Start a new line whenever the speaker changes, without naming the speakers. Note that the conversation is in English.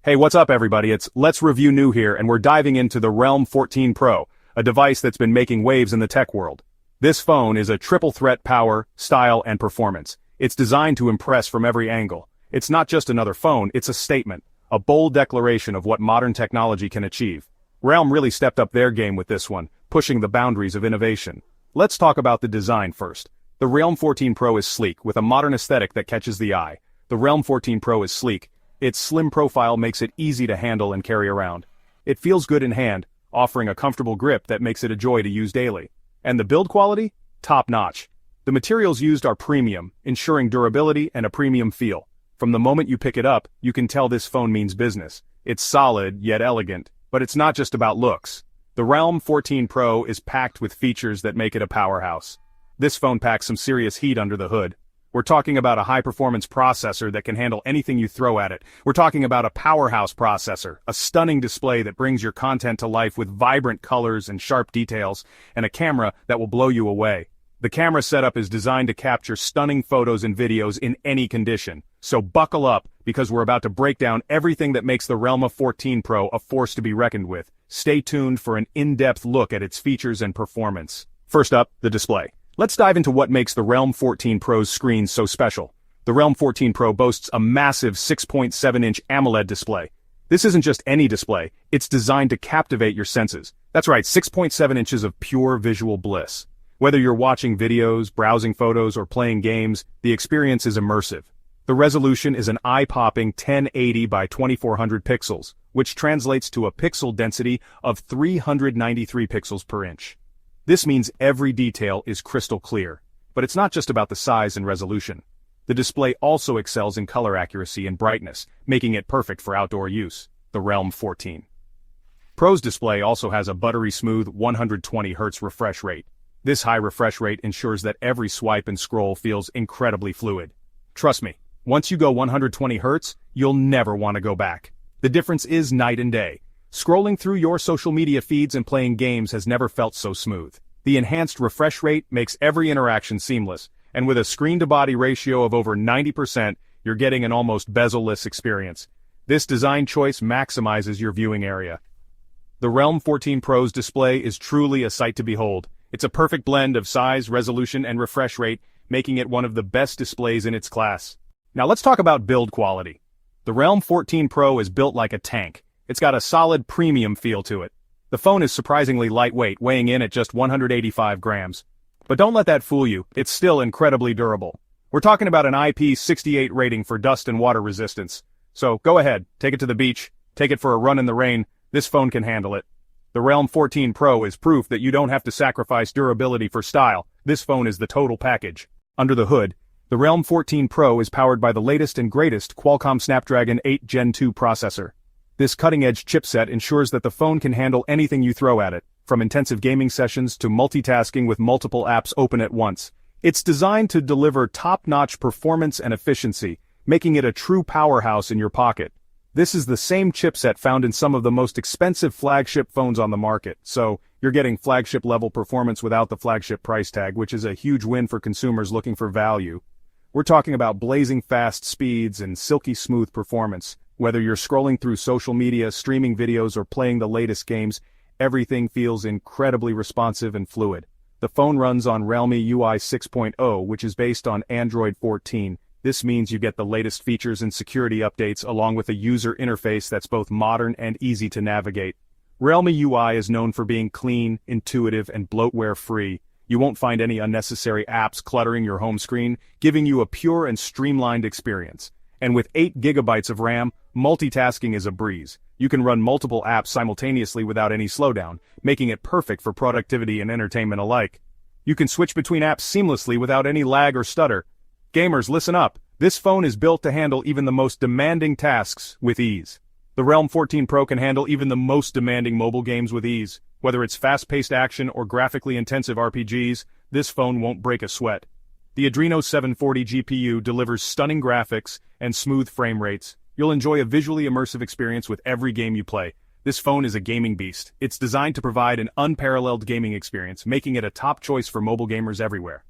Hey, what's up everybody? It's Let's Review New here, and we're diving into the Realme 14 Pro, a device that's been making waves in the tech world. This phone is a triple threat: power, style, and performance. It's designed to impress from every angle. It's not just another phone, it's a statement, a bold declaration of what modern technology can achieve. Realme really stepped up their game with this one, pushing the boundaries of innovation. Let's talk about the design first. The Realme 14 Pro is sleek, with a modern aesthetic that catches the eye. The Realme 14 Pro is sleek. Its slim profile makes it easy to handle and carry around. It feels good in hand, offering a comfortable grip that makes it a joy to use daily. And the build quality? Top-notch. The materials used are premium, ensuring durability and a premium feel. From the moment you pick it up, you can tell this phone means business. It's solid, yet elegant, but it's not just about looks. The Realme 14 Pro is packed with features that make it a powerhouse. This phone packs some serious heat under the hood. We're talking about a high-performance processor that can handle anything you throw at it. We're talking about a powerhouse processor, a stunning display that brings your content to life with vibrant colors and sharp details, and a camera that will blow you away. The camera setup is designed to capture stunning photos and videos in any condition. So buckle up, because we're about to break down everything that makes the Realme 14 Pro a force to be reckoned with. Stay tuned for an in-depth look at its features and performance. First up, the display. Let's dive into what makes the Realme 14 Pro's screen so special. The Realme 14 Pro boasts a massive 6.7-inch AMOLED display. This isn't just any display, it's designed to captivate your senses. That's right, 6.7 inches of pure visual bliss. Whether you're watching videos, browsing photos, or playing games, the experience is immersive. The resolution is an eye-popping 1080 by 2400 pixels, which translates to a pixel density of 393 pixels per inch. This means every detail is crystal clear. But it's not just about the size and resolution. The display also excels in color accuracy and brightness, making it perfect for outdoor use. The Realme 14 Pro's display also has a buttery smooth 120Hz refresh rate. This high refresh rate ensures that every swipe and scroll feels incredibly fluid. Trust me, once you go 120Hz, you'll never want to go back. The difference is night and day. Scrolling through your social media feeds and playing games has never felt so smooth. The enhanced refresh rate makes every interaction seamless, and with a screen-to-body ratio of over 90%, you're getting an almost bezel-less experience. This design choice maximizes your viewing area. The Realme 14 Pro's display is truly a sight to behold. It's a perfect blend of size, resolution, and refresh rate, making it one of the best displays in its class. Now let's talk about build quality. The Realme 14 Pro is built like a tank. It's got a solid premium feel to it. The phone is surprisingly lightweight, weighing in at just 185 grams. But don't let that fool you, it's still incredibly durable. We're talking about an IP68 rating for dust and water resistance. So go ahead, take it to the beach, take it for a run in the rain, this phone can handle it. The Realme 14 Pro is proof that you don't have to sacrifice durability for style. This phone is the total package. Under the hood, the Realme 14 Pro is powered by the latest and greatest Qualcomm Snapdragon 8 Gen 2 processor. This cutting-edge chipset ensures that the phone can handle anything you throw at it, from intensive gaming sessions to multitasking with multiple apps open at once. It's designed to deliver top-notch performance and efficiency, making it a true powerhouse in your pocket. This is the same chipset found in some of the most expensive flagship phones on the market, so you're getting flagship-level performance without the flagship price tag, which is a huge win for consumers looking for value. We're talking about blazing fast speeds and silky smooth performance. Whether you're scrolling through social media, streaming videos, or playing the latest games, everything feels incredibly responsive and fluid. The phone runs on Realme UI 6.0, which is based on Android 14. This means you get the latest features and security updates along with a user interface that's both modern and easy to navigate. Realme UI is known for being clean, intuitive, and bloatware-free. You won't find any unnecessary apps cluttering your home screen, giving you a pure and streamlined experience. And with 8 GB of RAM, multitasking is a breeze. You can run multiple apps simultaneously without any slowdown, making it perfect for productivity and entertainment alike. You can switch between apps seamlessly without any lag or stutter. Gamers, listen up. This phone is built to handle even the most demanding tasks with ease. The Realme 14 Pro can handle even the most demanding mobile games with ease. Whether it's fast-paced action or graphically intensive RPGs, this phone won't break a sweat. The Adreno 740 GPU delivers stunning graphics and smooth frame rates. You'll enjoy a visually immersive experience with every game you play. This phone is a gaming beast. It's designed to provide an unparalleled gaming experience, making it a top choice for mobile gamers everywhere.